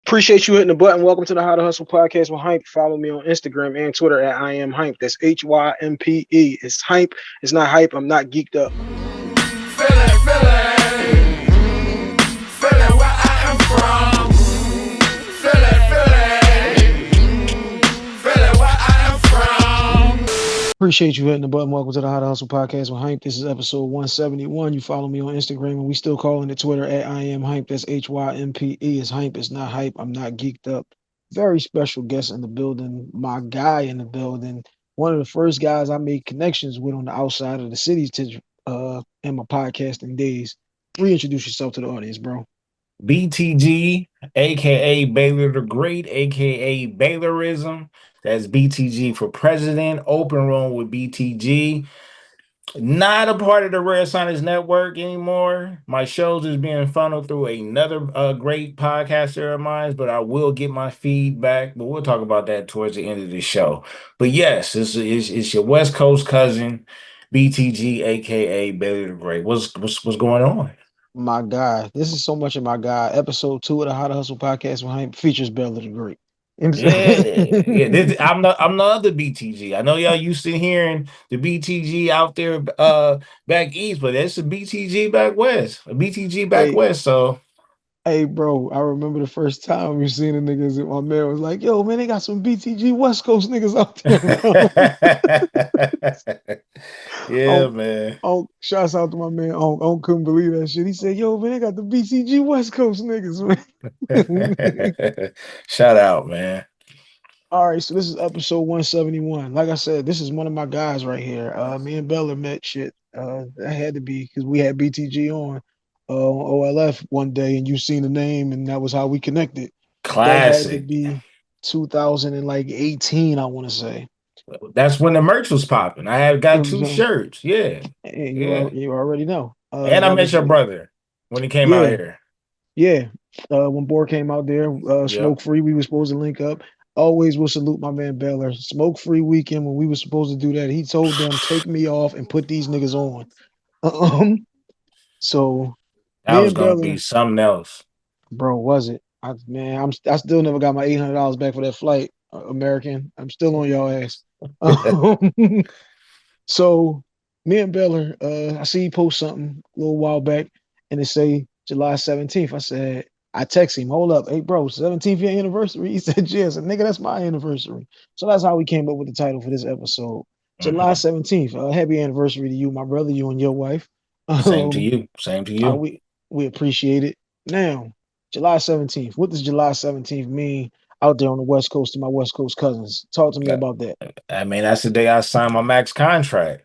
Appreciate you hitting the button. Welcome to the How to Hustle podcast with Hype. Follow me on Instagram and Twitter at I am Hype. That's HYMPE. It's Hype. It's not hype. I'm not geeked up. Feeling where I am from. Feeling where I am from. Appreciate you hitting the button. Welcome to the How to Hustle podcast with Hype. This is episode 171. You follow me on Instagram and we still calling it Twitter at I am Hype. That's HYMPE. It's Hype. It's not hype. I'm not geeked up. Very special guest in the building. My guy in the building. One of the first guys I made connections with on the outside of the city in my podcasting days. Reintroduce yourself to the audience, bro. BTG, aka Baylor the Great, aka Baylorism. That's BTG for president. Open room with BTG. Not a part of the Rare Science Network anymore. My shows is being funneled through another great podcaster of mine, but I will get my feedback. But we'll talk about that towards the end of the show. But yes, it's your West Coast cousin, BTG, aka Baylor the Great. What's going on? My guy. This is so much of my guy. Episode 2 of the How to Hustle podcast with Hype features Baylor the Great. Yeah. I'm the other BTG. I know y'all used to hearing the BTG out there back east, but it's a BTG back west. A BTG back west. So hey, bro, I remember the first time you seen the niggas and my man was like, yo, man, they got some BTG West Coast niggas out there. Yeah, man. Oh, shouts out to my man. Oh, couldn't believe that shit. He said, yo, man, they got the BTG West Coast niggas, man. Shout out, man. All right, so this is episode 171. Like I said, this is one of my guys right here. Me and Bella met shit. That had to be because we had BTG on OLF one day, and you seen the name, and that was how we connected. Classic. That had to be 2018, I want to say. That's when the merch was popping. I had got 2 shirts. Yeah. You already know. And I met your brother when he came out here. Yeah. When Boar came out there, Smoke Free, we were supposed to link up. Always will salute my man Baylor. Smoke Free weekend when we were supposed to do that, he told them, take me off and put these niggas on. So that was gonna be something else. Bro, was it? I still never got my $800 back for that flight, American. I'm still on y'all ass. So me and Baylor, I see you post something a little while back and it say July 17th. I said, I text him, hold up, hey bro, 17th year anniversary. He said, yes, nigga, that's my anniversary. So that's how we came up with the title for this episode. July 17th. Happy anniversary to you, my brother, you and your wife. Same to you. Same to you. We appreciate it. Now, July 17th. What does July 17th mean out there on the West Coast to my West Coast cousins? Talk to me about that. I mean, that's the day I signed my max contract.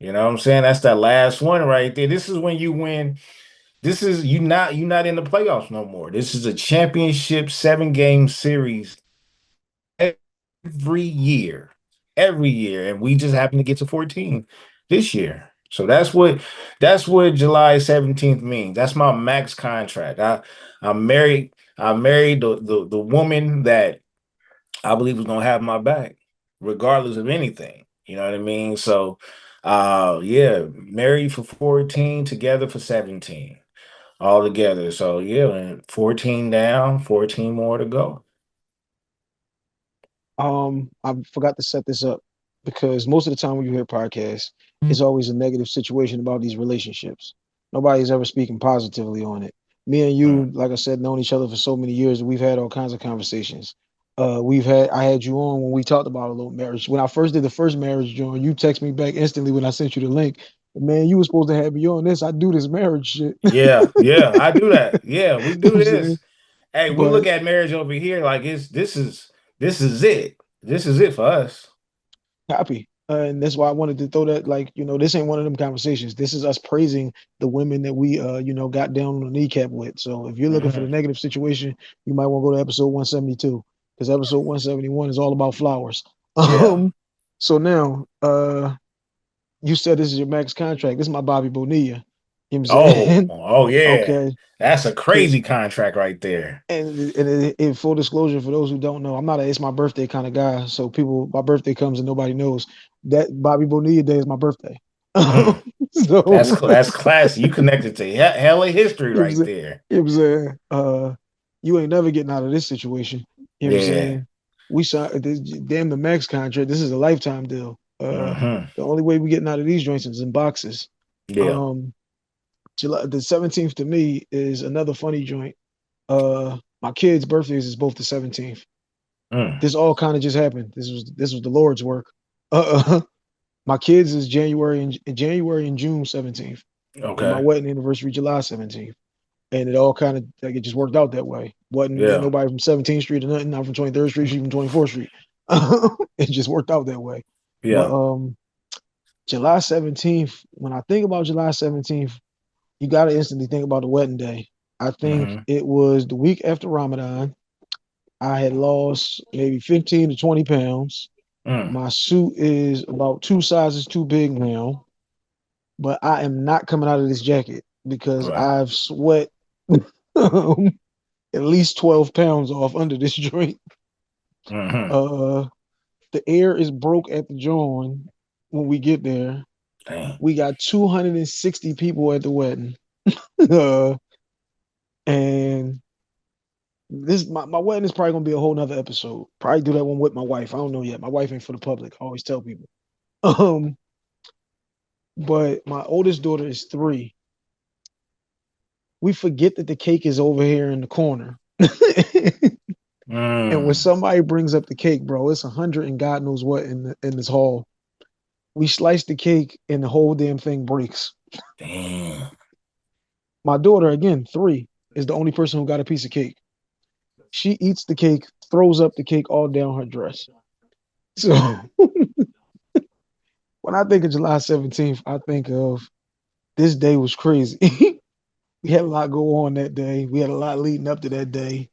You know what I'm saying? That's that last one right there. This is when you win. This is you're not in the playoffs no more. This is a championship 7-game series every year, and we just happen to get to 14 this year. So that's what July 17th means. That's my max contract. I married the woman that I believe was gonna have my back, regardless of anything. You know what I mean? So married for 14, together for 17. All together. So and 14 down, 14 more to go. I forgot to set this up because most of the time when you hear podcasts, it's always a negative situation about these relationships. Nobody's ever speaking positively on it. Me and you, like I said, known each other for so many years, we've had all kinds of conversations. I had you on when we talked about a little marriage. When I first did the first marriage joint, you text me back instantly when I sent you the link. Man, you were supposed to have me on this. I do this marriage shit. Yeah, I do that. Yeah, we do this. Hey, we look at marriage over here like this is it. This is it for us. Happy. And that's why I wanted to throw that, this ain't one of them conversations. This is us praising the women that we, got down on the kneecap with. So if you're looking for the negative situation, you might want to go to episode 172 because episode 171 is all about flowers. Yeah. So now, you said this is your max contract. This is my Bobby Bonilla. You know what I'm saying? Oh yeah. Okay. That's a crazy contract right there. And in full disclosure, for those who don't know, I'm not it's my birthday kind of guy. So my birthday comes and nobody knows that Bobby Bonilla Day is my birthday. So that's classy. You connected to hella history right there. You know what I'm saying? you ain't never getting out of this situation. You know what I'm Yeah. saying? We signed this damn the max contract. This is a lifetime deal. Mm-hmm. The only way we getting out of these joints is in boxes. Yeah. Um, July the 17th to me is another funny joint. My kids' birthdays is both the 17th. Mm. This all kind of just happened. This was the Lord's work. Uh, my kids is January and June 17th, and my Okay. wedding anniversary July 17th. And it all kind of like it just worked out that way. Wasn't ain't Yeah. nobody from 17th Street or nothing. I'm from 23rd Street, she from 24th Street. It just worked out that way. But Yeah. July 17th, when I think about July 17th, you gotta instantly think about the wedding day. I think Mm-hmm. it was the week after Ramadan. I had lost maybe 15 to 20 pounds. Mm. My suit is about two sizes too big now, but I am not coming out of this jacket because Right. I've sweat at least 12 pounds off under this joint. Mm-hmm. Uh, the air is broke at the joint when we get there. Dang. We got 260 people at the wedding. uh, and my wedding is probably gonna be a whole nother episode. Probably do that one with my wife. I don't know yet. My wife ain't for the public. I always tell people. Um, but my oldest daughter is 3. We forget that the cake is over here in the corner. And when Mm. somebody brings up the cake, bro, it's 100 and God knows what in this hall. We slice the cake and the whole damn thing breaks. Damn. My daughter, again, 3, is the only person who got a piece of cake. She eats the cake, throws up the cake all down her dress. So when I think of July 17th, I think of this day was crazy. We had a lot go on that day. We had a lot leading up to that day.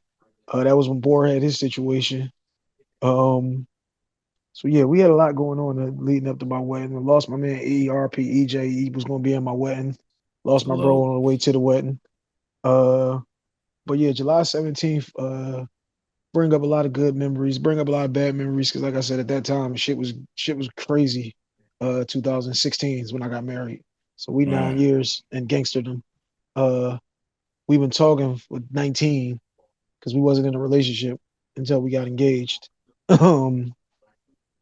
That was when Bohr had his situation. Um, so yeah, we had a lot going on leading up to my wedding. I lost my man EJ. He was gonna be at my wedding. Lost my bro Salute. on the way to the wedding. Uh, but yeah, July 17th, bring up a lot of good memories, bring up a lot of bad memories, because like I said, at that time, shit was crazy. 2016 is when I got married. So we Mm. 9 years in gangsterdom. Uh, we've been talking for 19 because we wasn't in a relationship until we got engaged. Um,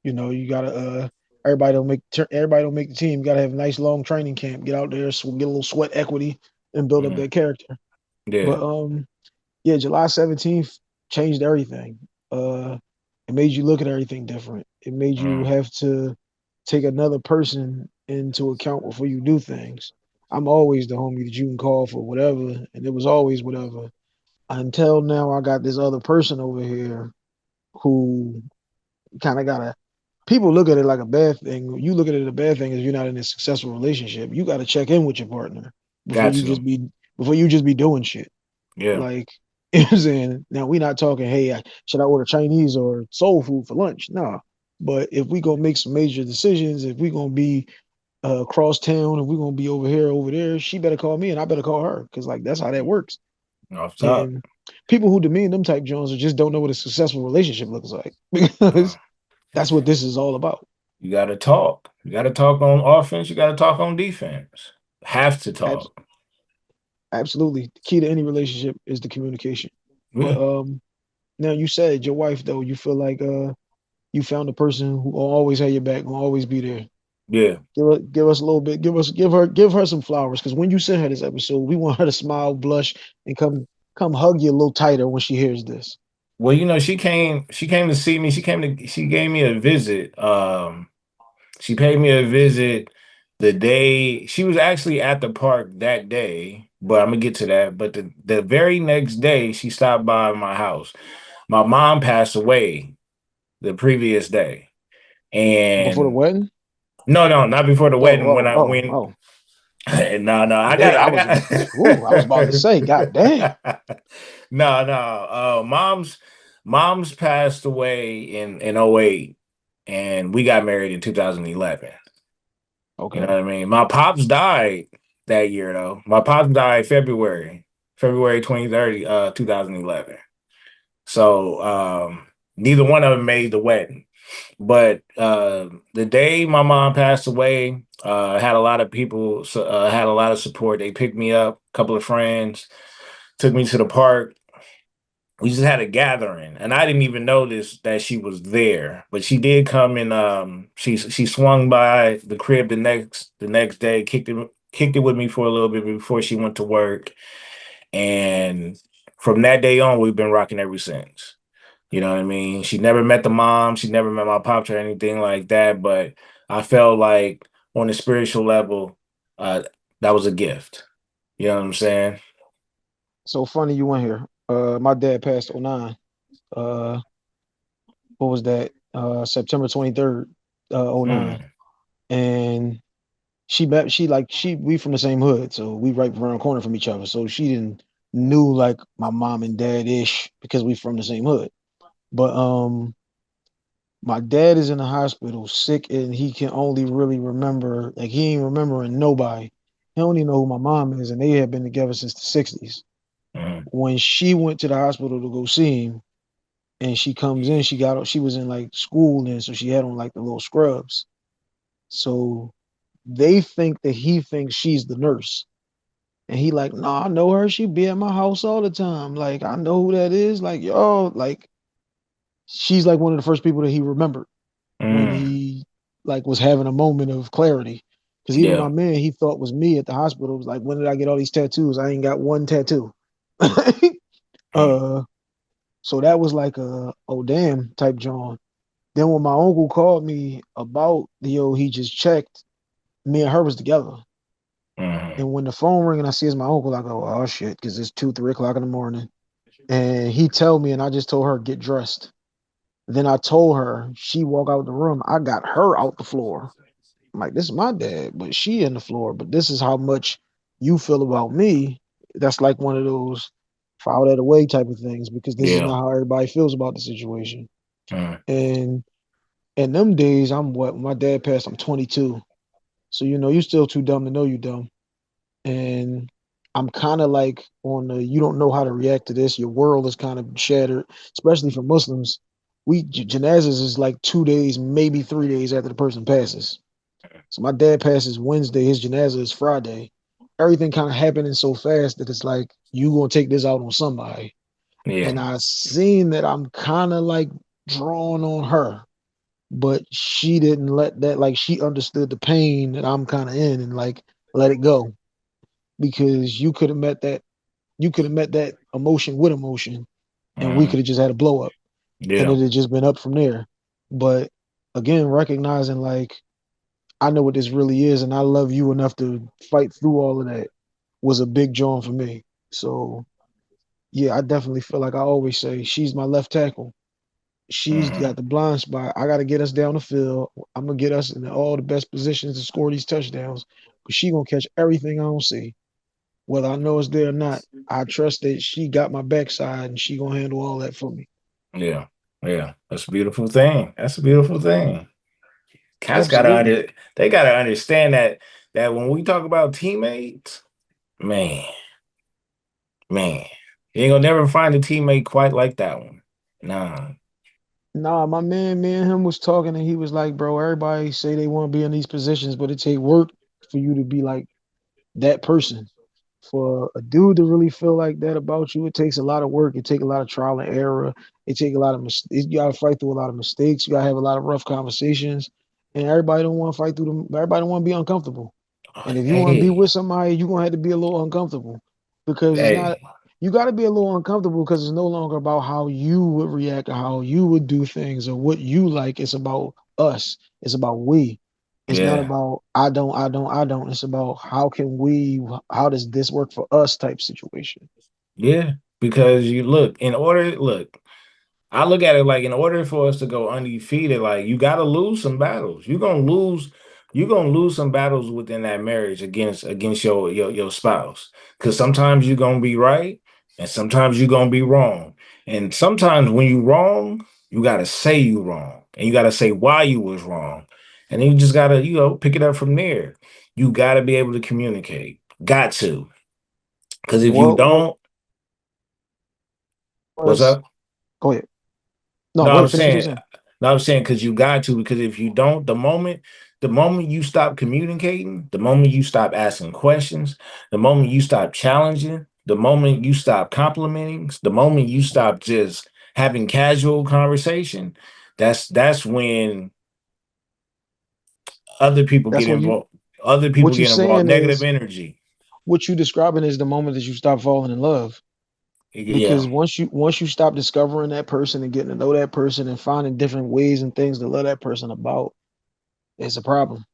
you gotta everybody don't make the team. You gotta have a nice long training camp. Get out there, get a little sweat equity, and build up Mm. that character. But Yeah. yeah, July 17th changed everything. Uh, it made you look at everything different. It made you Mm. have to take another person into account before you do things. I'm always the homie that you can call for whatever, and it was always whatever. Until now, I got this other person over here who kind of got a. People look at it like a bad thing. You look at it as a bad thing is you're not in a successful relationship. You got to check in with your partner before Got you to. just be before you just be doing shit. Yeah. Like, you know what I'm saying? Now, we're not talking, hey, should I order Chinese or soul food for lunch? No. But if we going to make some major decisions, if we going to be across town, if we going to be over here, over there, she better call me and I better call her. Because, like, that's how that works. Off top. And people who demean them type Jones just don't know what a successful relationship looks like. Uh, Because that's what this is all about. you got to talk. You got to talk on offense. You got to talk on defense. Have to Abs- talk. Absolutely. The key to any relationship is the communication. But Yeah. now you said your wife, though, you feel like you found a person who will always have your back, will always be there. Yeah. Give us a little bit, give her some flowers. Because when you send her this episode, we want her to smile, blush, and come hug you a little tighter when she hears this. Well, she came to see me. She gave me a visit. She paid me a visit the day she was actually at the park that day, but I'm gonna get to that. But the very next day, she stopped by my house. My mom passed away the previous day. Before the And wedding? no, no, not before the Oh, wedding. When oh, I oh, when oh. no, no, Dang, I was about to say, God dang. no, no. Mom's passed away in '08, and we got married in 2011. You know Okay. what I mean? My pops died that year though. My pops died February 23rd, 2011. So neither one of them made the wedding. But the day my mom passed away, had a lot of people, had a lot of support. They picked me up, a couple of friends, took me to the park. we just had a gathering, and I didn't even notice that she was there, but she did come and she swung by the crib the next day, kicked it with me for a little bit before she went to work, and from that day on, we've been rocking ever since. You know what I mean? She never met the mom, she never met my pops or anything like that, but I felt like on a spiritual level, uh, that was a gift. You know what I'm saying? So funny you went here. My dad passed '09. Uh, what was that? September 23rd, '09. Mm, And we from the same hood, so we right around the corner from each other. So she didn't knew like my mom and dad ish because we from the same hood. But my dad is in the hospital sick and he can only really remember like he ain't remembering nobody. He only know who my mom is, and they have been together since the '60s. mm, When she went to the hospital to go see him and she comes in, she was in like school then, so she had on like the little scrubs. So they think that he thinks she's the nurse. And he like, no, I know her. She be at my house all the time. Like, I know who that is. Like, yo, like she's like one of the first people that he remembered when mm. he like was having a moment of clarity. Because even my Yeah. man, he thought was me at the hospital. Was like, when did I get all these tattoos? I ain't got one tattoo. Mm, uh, so that was like a oh damn type John. Then when my uncle called me about the yo, he just checked. Me and her was together. mm, And when the phone ring and I see it's my uncle, I go, oh shit, because it's 2, 3 o'clock in the morning. And he tell me, and I just told her get dressed. Then I told her she walk out the room. I got her out the floor. I'm like, this is my dad, but she in the floor. But this is how much you feel about me. That's like one of those file that away type of things because this is yeah. not how everybody feels about the situation. Mm, And in them days, I'm what when my dad passed, I'm 22. So you still too dumb to know you dumb. And I'm kind of like on the you don't know how to react to this. Your world is kind of shattered, especially for Muslims. Janazas is like 2 days, maybe 3 days after the person passes. So my dad passes Wednesday, his janaza is Friday. Everything kind of happening so fast that it's like you gonna take this out on somebody. yeah. And I seen that I'm kind of like drawn on her, but she didn't let that like she understood the pain that I'm kind of in and like let it go because you could have met that emotion with emotion and we Mm, could have just had a blow up and yeah. it had just been up from there. But again, recognizing like I know what this really is and I love you enough to fight through all of that was a big joy for me. So yeah, I definitely feel like I always say she's my left tackle. She's Mm, got the blind spot. I got to get us down the field. I'm gonna get us in all the best positions to score these touchdowns. But she gonna catch everything I don't see. Whether I know it's there or not, I trust that she got my backside and she gonna handle all that for me. yeah. Yeah. That's a beautiful thing. That's a beautiful thing. Cats gotta Absolutely. they gotta understand that when we talk about teammates, man, man, you ain't gonna never find a teammate quite like that one. Nah. Nah, my man, me and him was talking and he was like, bro, everybody say they want to be in these positions, but it take work for you to be like that person. For a dude to really feel like that about you, it takes a lot of work. It takes a lot of trial and error. It takes a lot of mistakes. You gotta fight through a lot of mistakes. You gotta have a lot of rough conversations. And everybody don't want to fight through them. Everybody don't want to be uncomfortable. Oh, And if you want to be hey, with somebody, you're gonna have to be a little uncomfortable because it's not hey, you gotta be a little uncomfortable because it's no longer about how you would react or how you would do things or what you like. It's about us. It's about we. It's not yeah, about I don't. It's about how does this work for us type situation. yeah. Because look, I look at it like in order for us to go undefeated, like you gotta lose some battles. You're gonna lose some battles within that marriage against your spouse. Because sometimes you're gonna be right and sometimes you're gonna be wrong. And sometimes when you wrong, you gotta say you wrong. And you gotta say why you was wrong. And then you just gotta, pick it up from there. You gotta be able to communicate. Got to. Because if you What don't, what's was up? go ahead. No, No, go I'm ahead. Finish what you're saying, saying. no, I'm saying because you got to, because if you don't, the moment you stop communicating, the moment you stop asking questions, the moment you stop challenging, the moment you stop complimenting, the moment you stop just having casual conversation, that's when other people That's get when you involved. Other people what you get involved. saying Negative is energy. what you describing is the moment that you stop falling in love. Yeah, Because once you stop discovering that person and getting to know that person and finding different ways and things to love that person about, it's a problem.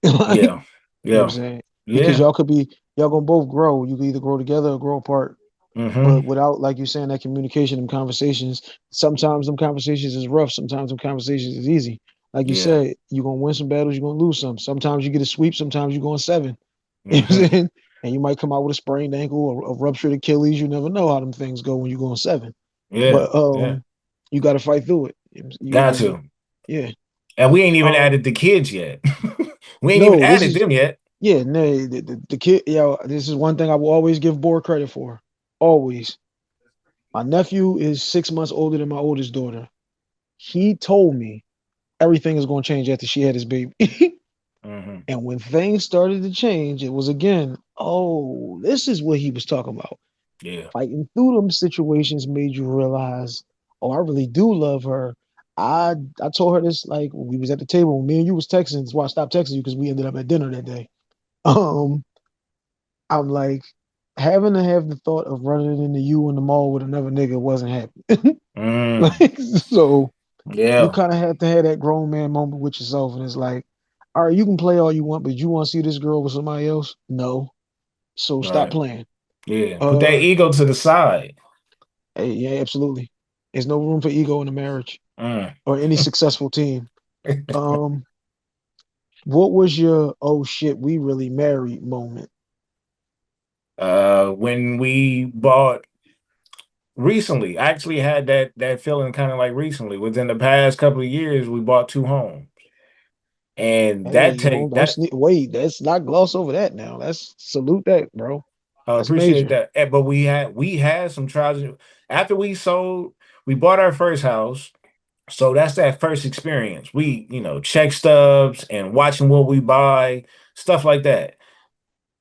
Like, yeah, you know what I'm yeah, saying? Because yeah. y'all gonna both grow. You can either grow together or grow apart. Mm-hmm. But without, like you saying, that communication and conversations, sometimes them conversations is rough. Sometimes them conversations is easy. Like you Yeah. said, you're gonna win some battles, you're gonna lose some. Sometimes you get a sweep, sometimes you're going seven. You know what I'm Mm-hmm. saying? And you might come out with a sprained ankle or a ruptured Achilles. You never know how them things go when you go on seven. Yeah. But Yeah. you got to fight through it. Got to. Yeah. And we ain't even Um, added the kids yet. We ain't even no, this added is them yet. yeah. No, the kid. Yo, this is one thing I will always give Boar credit for. Always. My nephew is 6 months older than my oldest daughter. He told me everything is going to change after she had his baby. Mm-hmm. And when things started to change, it was again, oh, this is what he was talking about. Yeah. Fighting through them situations made you realize, oh, I really do love her. I told her this like when we was at the table. When me and you was texting. That's why I stopped texting you because we ended up at dinner that day. Um, I'm like having to have the thought of running into you in the mall with another nigga wasn't happening. Mm. Like so, you Yeah. kind of have to have that grown man moment with yourself, and it's like, all right, you can play all you want, but you want to see this girl with somebody else? No. So stop Right. playing. Yeah. Put that Uh, ego to the side. yeah, absolutely. There's no room for ego in a marriage Mm. or any successful team. Um, what was your oh shit, we really married moment? When we bought recently, I actually had that feeling kind of like recently. Within the past couple of years, we bought two homes. And that Hey, take don't that sneak. Wait, let's not gloss over that now. Let's salute that, bro. I That's appreciate major. that. But we had some trials. After we sold, we bought our first house. So that's that first experience. We, check stubs and watching what we buy, stuff like that.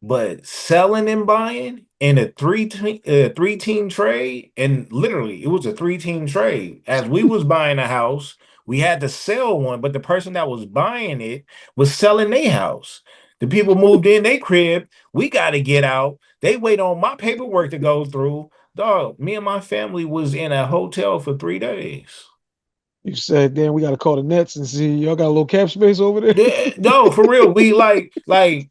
But selling and buying in a three team trade, and literally it was a three-team trade. As we was buying a house, we had to sell one, but the person that was buying it was selling their house. The people moved in their crib. We got to get out. They wait on my paperwork to go through. Dog, me and my family was in a hotel for 3 days. You said, damn, we got to call the Nets and see y'all got a little cap space over there. No, for real. We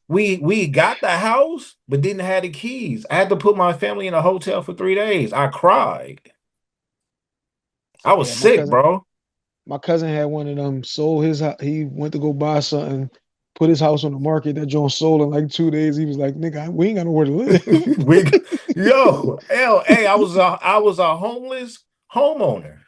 we got the house, but didn't have the keys. I had to put my family in a hotel for 3 days. I cried. I was Yeah, sick, bro. my cousin had one of them. Sold his. He went to go buy something, put his house on the market. That joint sold in like 2 days. He was like, "Nigga, we ain't got nowhere to live." we hey, I was a homeless homeowner.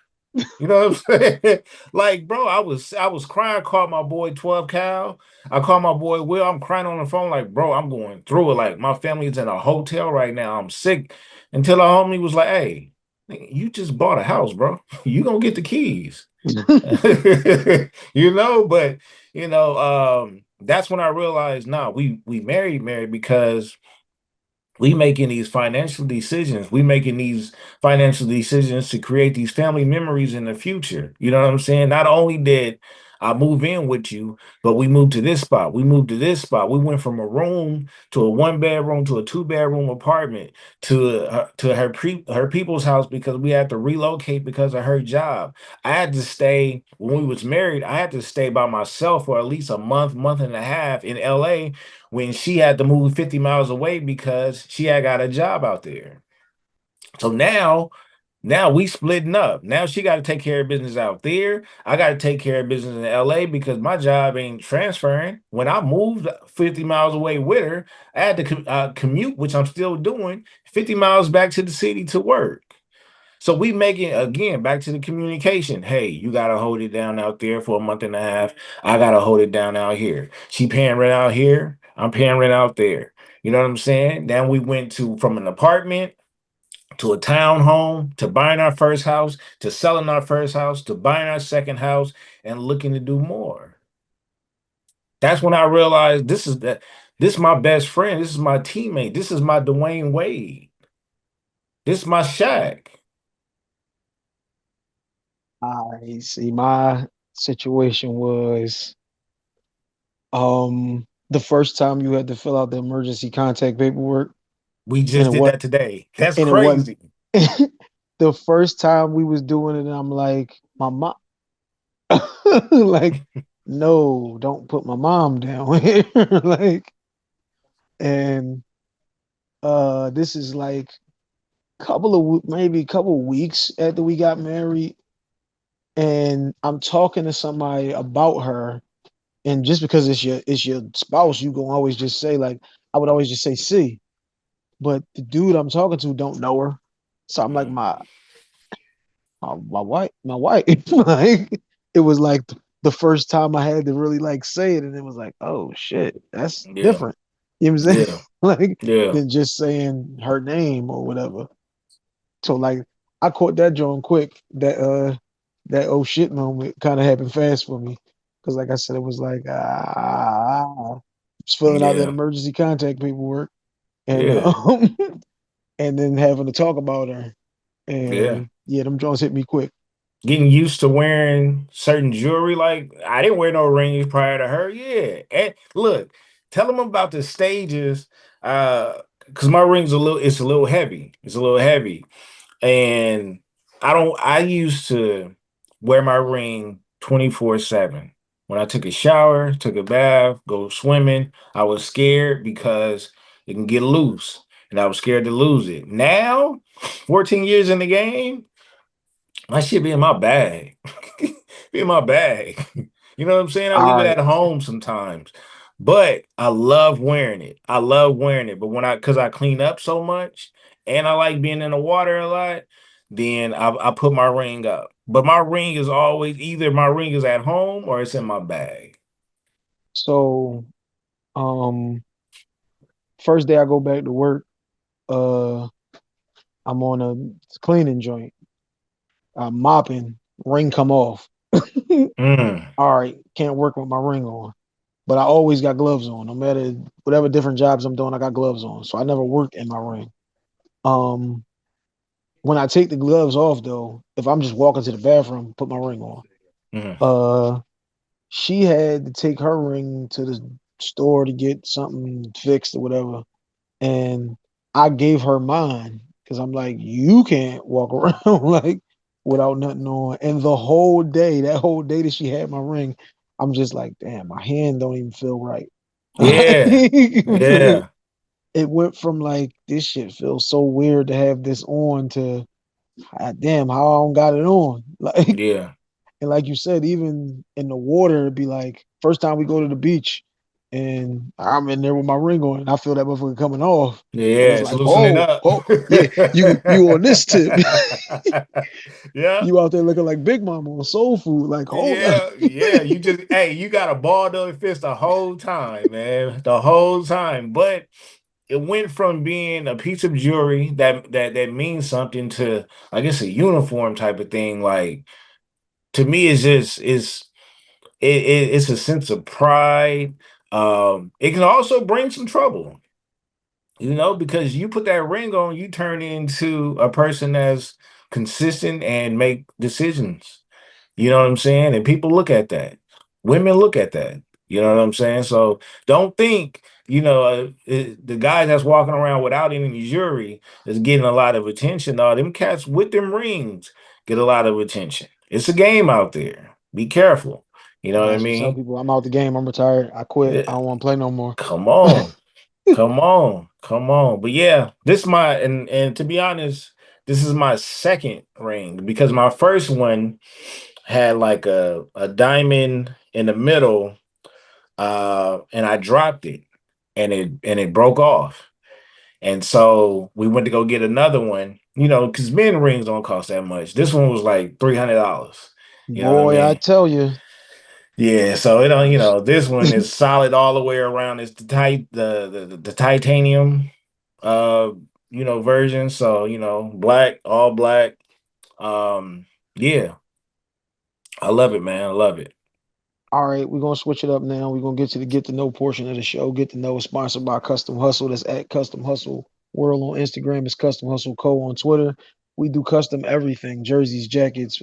You know what I'm saying? Like, bro, I was crying, called my boy 12 Cal. I called my boy Will. I'm crying on the phone, like, bro, I'm going through it. Like, my family's in a hotel right now. I'm sick. Until our homie was like, hey, nigga, you just bought a house, bro. You gonna get the keys. But that's when I realized, nah, we married because we making these financial decisions. We making these financial decisions to create these family memories in the future. You know what I'm saying? Not only did I move in with you, but we moved to this spot. We moved to this spot. We went from a room to a one bedroom to a two-bedroom apartment to her people's house because we had to relocate because of her job. I had to stay when we was married. I had to stay by myself for at least a month and a half in LA when she had to move 50 miles away because she had got a job out there. So now we splitting up. Now she got to take care of business out there. I got to take care of business in LA because my job ain't transferring. When I moved 50 miles away with her, I had to commute, which I'm still doing, 50 miles back to the city to work. So we make it again back to the communication. Hey, you gotta hold it down out there for a month and a half. I gotta hold it down out here. She paying rent out here. I'm paying rent out there. You know what I'm saying? Then we went to from an apartment to a townhome to buying our first house to selling our first house to buying our second house and looking to do more. That's when I realized this is my best friend. This is my teammate. This is my Dwayne Wade. This my Shaq. I see. My situation was the first time you had to fill out the emergency contact paperwork, We and just it did what that today. That's and it wasn't crazy. the first time we was doing it, and I'm like, my mom, like, no, don't put my mom down here, like, and this is like maybe couple weeks after we got married, and I'm talking to somebody about her, and just because it's your spouse, you gonna always just say like I would always just say C, but the dude I'm talking to don't know her, so I'm like Mhm. my wife, like it was like the first time I had to really like say it, and it was like, oh shit, that's Yeah, different. You know what I'm saying? yeah, Like yeah, than just saying her name or whatever. So like I caught that joint quick. That oh shit moment kind of happened fast for me. Cause like I said, it was like just filling out that yeah, emergency contact paperwork and yeah, and then having to talk about her. yeah. And yeah, them joints hit me quick. Getting used to wearing certain jewelry. Like I didn't wear no rings prior to her. Yeah. And look, tell them about the stages. Because my ring's it's a little heavy. It's a little heavy. And I used to wear my ring 24/7. When I took a shower, took a bath, go swimming, I was scared because it can get loose. And I was scared to lose it. Now, 14 years in the game, my shit be in my bag. Be in my bag. You know what I'm saying? I leave All it at right. home sometimes. But I love wearing it. I love wearing it. But cause I clean up so much and I like being in the water a lot, then I put my ring up. But my ring is always either my ring is at home or it's in my bag. So um first day I go back to work, uh I'm on a cleaning joint. I'm mopping, ring come off. Mm, All right, can't work with my ring on. But I always got gloves on. No matter whatever different jobs I'm doing, I got gloves on. So I never work in my ring. Um, when I take the gloves off though, if I'm just walking to the bathroom, put my ring on. mm, Uh, she had to take her ring to the store to get something fixed or whatever, and I gave her mine because I'm like, you can't walk around like without nothing on. And the whole day, that whole day that she had my ring, I'm just like, damn, my hand don't even feel right. yeah. Yeah. It went from like this shit feels so weird to have this on to damn how I don't got it on. Like Yeah. and like you said, even in the water, it'd be like first time we go to the beach and I'm in there with my ring on and I feel that motherfucker coming off. And Yeah. it's It's like, loosening oh, up. oh, yeah, you on this tip. Yeah. You out there looking like Big Mama on soul food, like, hold up. Yeah, yeah. You just hey, you got a balled up fist the whole time, man. The whole time. But it went from being a piece of jewelry that means something to I guess a uniform type of thing. Like to me, it's a sense of pride. It can also bring some trouble, because you put that ring on, you turn into a person that's consistent and make decisions. You know what I'm saying? And people look at that. Women look at that. You know what I'm saying? So don't think, the guy that's walking around without any jewelry is getting a lot of attention. No, them cats with them rings get a lot of attention. It's a game out there. Be careful. You know what I I should tell mean? people I'm out the game, I'm retired, I quit, I Yeah, don't want to play no more. come on. Come on. Come on. But yeah, this my and to be honest, this is my second ring because my first one had like a diamond in the middle, and I dropped it and it broke off. And so we went to go get another one, because men rings don't cost that much. This one was like $300. You know what I Boy, I mean? tell you, Yeah, so it don't, this one is solid all the way around. It's the titanium uh version. So, black, all black. Um, yeah, I love it, man. I love it. all right, we're gonna switch it up now. We're gonna get to the get to know portion of the show. Get to know is sponsored by Custom Hustle. That's at Custom Hustle World on Instagram. It's Custom Hustle Co on Twitter. We do custom everything: jerseys, jackets,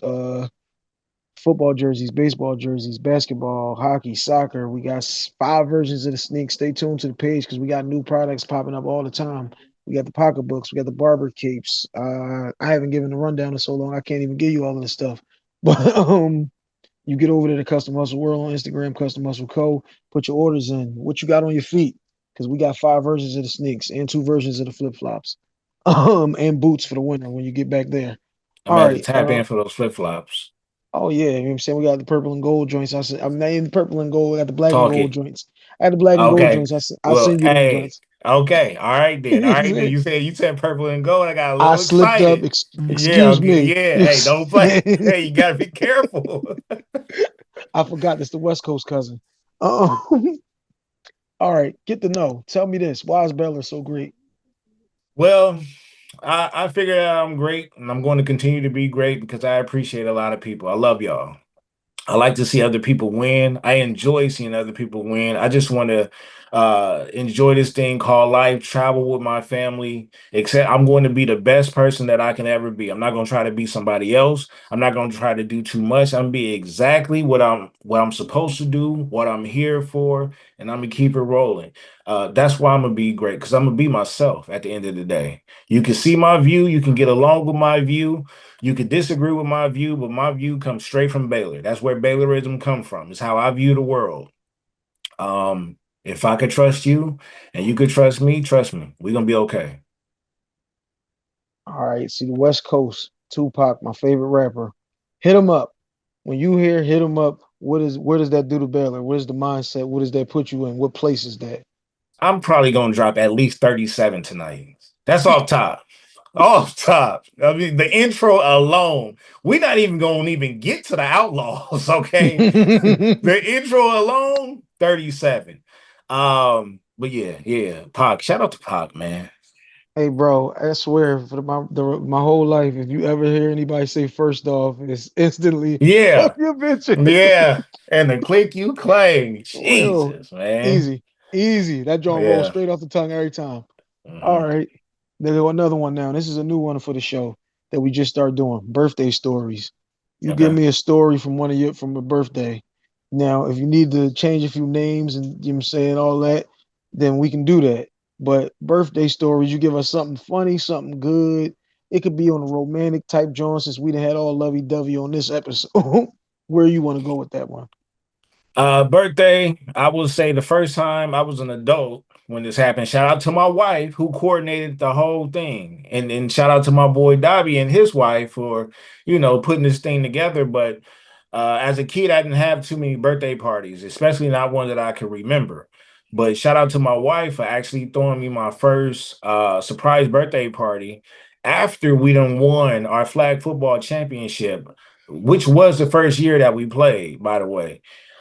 football jerseys, baseball jerseys, basketball, hockey, soccer. We got 5 versions of the sneak. Stay tuned to the page because we got new products popping up all the time. We got the pocketbooks, we got the barber capes. I haven't given the rundown in so long, I can't even give you all of this stuff. But you get over to the Custom Hustle World on Instagram, Custom Hustle Co. Put your orders in. What you got on your feet? Because we got 5 versions of the sneaks and 2 versions of the flip flops, and boots for the winter when you get back there. I'm All gonna have to right. tap in for those flip flops. Oh yeah, you know what I'm saying? We got the purple and gold joints. I'm not in the purple and gold. I got the black and Talk gold it. joints. I got the black and gold Okay. joints. I'll Well, send you them hey. joints. Okay. All right then. All right then. You said purple and gold. I got a I little slipped up. excited. Yeah. Excuse Okay. me. Yeah. Hey, don't play. Hey, you gotta be careful. I forgot that's the West Coast cousin. Um, all right, get to know. Tell me this. Why is Baylor so great? Well, I figured out I'm great, and I'm going to continue to be great because I appreciate a lot of people. I love y'all. I like to see other people win. I enjoy seeing other people win. I just want to enjoy this thing called life, travel with my family. Except I'm going to be the best person that I can ever be. I'm not going to try to be somebody else. I'm not going to try to do too much. I'm gonna be exactly what I'm supposed to do, what I'm here for, and I'm gonna keep it rolling. That's why I'm gonna be great because I'm gonna be myself at the end of the day. You can see my view, you can get along with my view, you could disagree with my view, but my view comes straight from Baylor. That's where Baylorism come from. It's how I view the world. If I could trust you and you could trust me, we're gonna be okay. All right, see the West Coast, Tupac, my favorite rapper. Hit him up. When you hear hit him up, where does that do to Baylor? What is the mindset? What does that put you in? What place is that? I'm probably gonna drop at least 37 tonight. That's off top. Off top. I mean, the intro alone. We're not even gonna even get to the outlaws, okay? The intro alone, 37. But yeah, yeah. Pac. Shout out to Pac, man. Hey, bro, I swear my whole life, if you ever hear anybody say first off, it's instantly fuck Yeah, your bitch. yeah. And the click you claim. Real Jesus, man. easy, easy. That joint rolls Yeah. straight off the tongue every time. All Hmm. right. There's another one now. This is a new one for the show that we just started doing. Birthday stories. You give Okay. me a story from from a birthday. Now, if you need to change a few names and you know what I'm saying all that, then we can do that. But birthday stories, you give us something funny, something good. It could be on a romantic type joint since we done had all lovey dovey on this episode. Where you want to go with that one? Birthday, I will say the first time I was an adult when this happened. Shout out to my wife who coordinated the whole thing. And shout out to my boy Dobby and his wife for, putting this thing together. But as a kid, I didn't have too many birthday parties, especially not one that I could remember. But shout out to my wife for actually throwing me my first surprise birthday party after we done won our flag football championship, which was the first year that we played, by the way.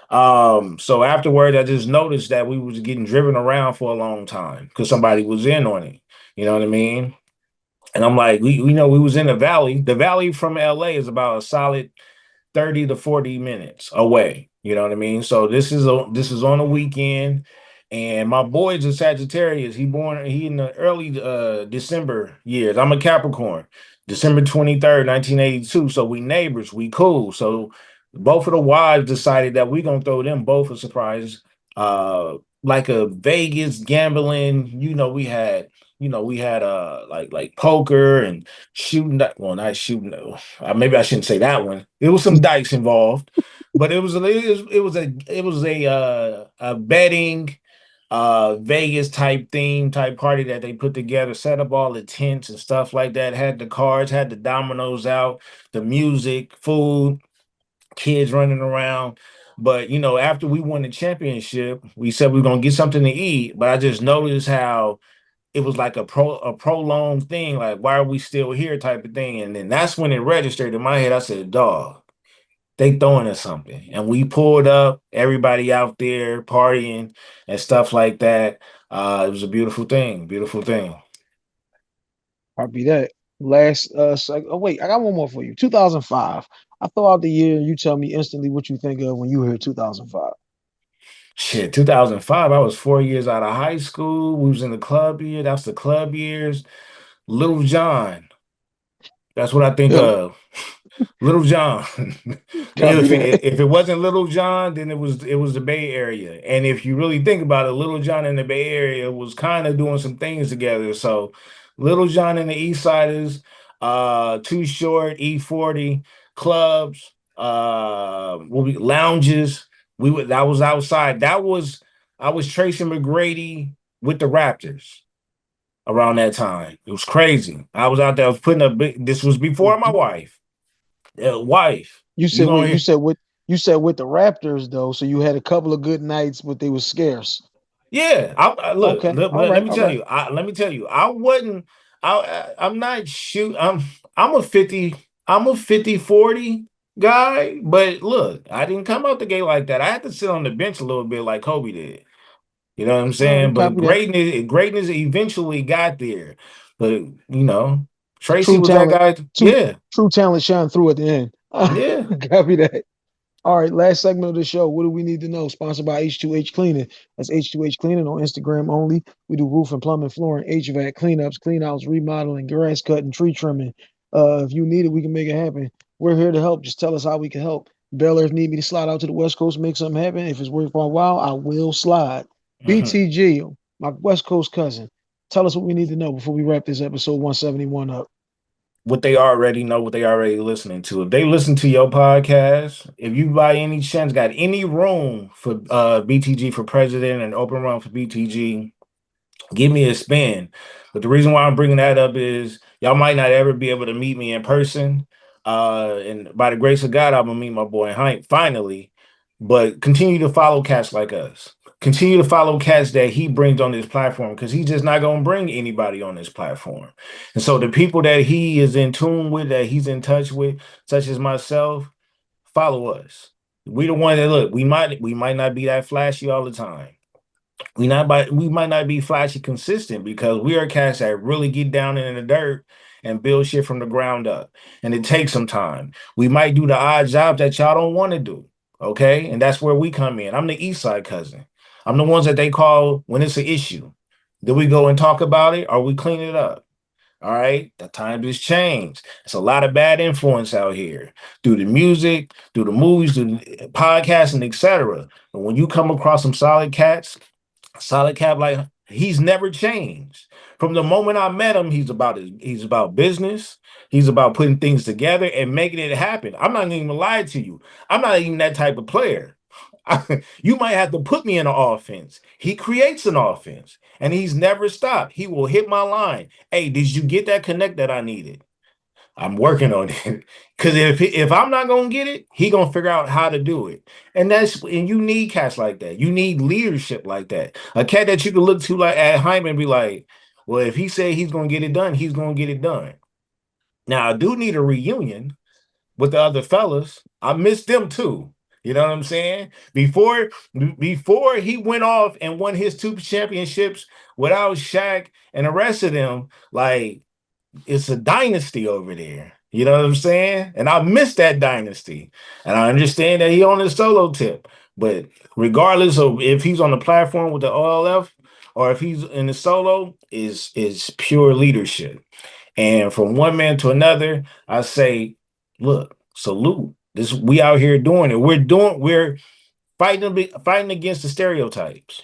So afterwards, I just noticed that we was getting driven around for a long time because somebody was in on it. You know what I mean? And I'm like, we know we was in the valley. The valley from LA is about a solid 30 to 40 minutes away. You know what I mean? So this is on a weekend. And my boy's a Sagittarius. He in the early December years. I'm a Capricorn. December 23rd, 1982. So we neighbors, we cool. So both of the wives decided that we gonna throw them both a surprise. Like a Vegas gambling, we had like poker and shooting that, well, not shooting, maybe I shouldn't say that one. It was some dice involved, but it was a betting Vegas type party that they put together, set up all the tents and stuff like that, had the cards, had the dominoes out, the music, food, kids running around. But after we won the championship, we said we were gonna get something to eat. But I just noticed how it was like a prolonged thing, like why are we still here type of thing. And then that's when it registered in my head. I said, dog, they throwing us something. And we pulled up, everybody out there partying and stuff like that. It was a beautiful thing, beautiful thing. Copy that. Oh wait, I got one more for you. 2005. I throw out the year. You tell me instantly what you think of when you hear 2005. Shit, 2005, I was 4 years out of high school. We was in the club year. That's the club years. Little John. That's what I think Yep, of. Little John. copy that. If it wasn't Little John, then it was the Bay Area. And if you really think about it, Little John and the Bay Area was kind of doing some things together. So Little John and the East Siders, Too Short, E40, clubs, lounges. That was outside. I was Tracy McGrady with the Raptors around that time. It was crazy. I was out there, I was putting up big, this was before my wife. Wife, You you said gonna wait, hear? you said with the Raptors though, so you had a couple of good nights, but they were scarce. Yeah, look. Okay, all right, all right. Let me tell you. I wasn't. I'm not shoot. I'm a 50. I'm a 50-40 guy. But look, I didn't come out the gate like that. I had to sit on the bench a little bit like Kobe did. You know what I'm All right, saying? But copy that. greatness eventually got there. But Tracy True was that talent, guy. true Yeah, true talent shine through at the end. yeah. Copy that. All right, last segment of the show. What do we need to know? Sponsored by H2H Cleaning. That's H2H Cleaning on Instagram only. We do roof and plumbing, flooring, HVAC cleanups, clean outs, remodeling, grass cutting, tree trimming. If you need it, we can make it happen. We're here to help. Just tell us how we can help. Baylor, if need me to slide out to the West Coast, make something happen. If it's worth my while, I will slide. Mhm. BTG, my West Coast cousin. Tell us what we need to know before we wrap this episode 171 up. What they already know, what they already listening to. If they listen to your podcast, if you by any chance got any room for BTG for president and open run for BTG, give me a spin. But the reason why I'm bringing that up is y'all might not ever be able to meet me in person. And by the grace of God, I'm gonna meet my boy Hank finally. But continue to follow cats like us. Continue to follow cats that he brings on this platform because he's just not gonna bring anybody on this platform. And so the people that he is in tune with, that he's in touch with, such as myself, follow us. We the one that look. We might not be that flashy all the time. We might not be flashy consistent because we are cats that really get down in the dirt and build shit from the ground up. And it takes some time. We might do the odd jobs that y'all don't want to do. Okay. And that's where we come in. I'm the East Side cousin. I'm the ones that they call when it's an issue. Do we go and talk about it or we clean it up? All right. The times has changed. It's a lot of bad influence out here through the music, through the movies, through the podcasting, etc. But when you come across some solid cats, solid cap, like he's never changed. From the moment I met him, he's about business. He's about putting things together and making it happen. I'm not even gonna lie to you. I'm not even that type of player. You might have to put me in an offense. He creates an offense and he's never stopped. He will hit my line. Hey, did you get that connect that I needed? I'm working on it. Because if I'm not gonna get it, he gonna figure out how to do it. And you need cats like that. You need leadership like that. A cat that you can look to like at Hyman and be like, well, if he said he's gonna get it done, he's gonna get it done. Now I do need a reunion with the other fellas. I miss them too. You know what I'm saying? Before he went off and won his two championships without Shaq and the rest of them, like it's a dynasty over there. You know what I'm saying? And I miss that dynasty. And I understand that he on his solo tip. But regardless of if he's on the platform with the OLF or if he's in the solo, is pure leadership. And from one man to another, I say, look, salute. This we out here doing it. We're fighting against the stereotypes.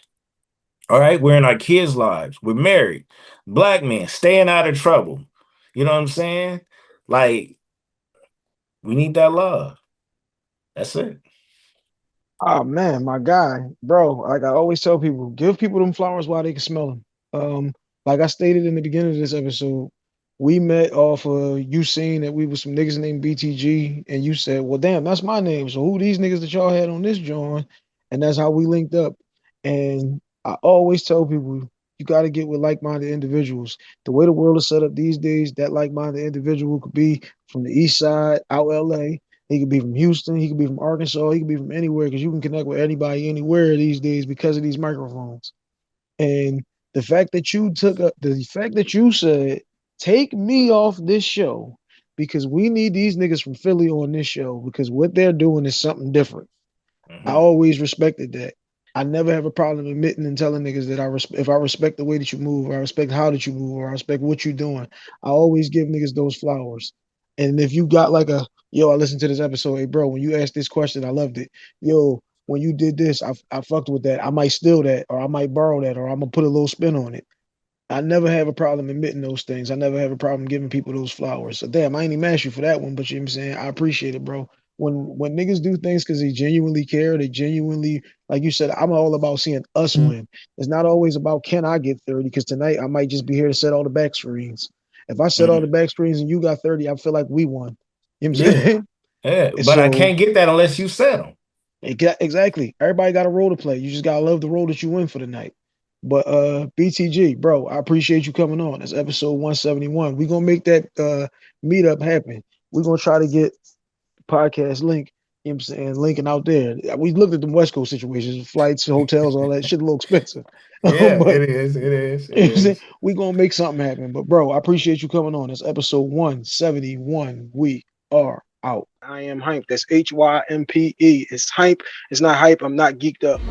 All right, we're in our kids' lives. We're married, black men, staying out of trouble. You know what I'm saying? Like, we need that love. That's it. Oh man, my guy, bro. Like I always tell people, give people them flowers while they can smell them. Like I stated in the beginning of this episode, we met off of you saying that we was some niggas named BTG, and you said, "Well, damn, that's my name. So who these niggas that y'all had on this joint?" And that's how we linked up. And I always tell people, you got to get with like-minded individuals. The way the world is set up these days, that like-minded individual could be from the East Side, out LA. He could be from Houston. He could be from Arkansas. He could be from anywhere because you can connect with anybody anywhere these days because of these microphones. And the fact that you said, take me off this show because we need these niggas from Philly on this show because what they're doing is something different. I Mhm. always respected that. I never have a problem admitting and telling niggas that if I respect the way that you move, or I respect how that you move, or I respect what you're doing. I always give niggas those flowers. And if you got like a yo, I listened to this episode, hey bro, when you asked this question, I loved it. Yo, when you did this, I fucked with that. I might steal that, or I might borrow that, or I'm gonna put a little spin on it. I never have a problem admitting those things. I never have a problem giving people those flowers. So damn, I ain't even asked you for that one, but you know what I'm saying? I appreciate it, bro. When niggas do things because they genuinely care, they genuinely, like you said, I'm all about seeing us win. It's not always about can I get 30, because tonight I might just be here to set all the back screens. If I set all the Mhm. back screens and you got 30, I feel like we won. You know what I'm Yeah, saying? yeah. And But I so can't get that unless you set them. exactly. Everybody got a role to play. You just gotta love the role that you win for the night. But BTG, bro, I appreciate you coming on. It's episode 171. We're gonna make that meetup happen. We're gonna try to get podcast link, you know what I'm saying, linking out there. We looked at the West Coast situations, flights, hotels, all that shit a little expensive. Yeah, But it is. It is. you It know what I'm saying? is. We gonna make something happen. But bro, I appreciate you coming on. It's episode 171. We are out. I am hype. That's HYMPE. It's hype. It's not hype. I'm not geeked up.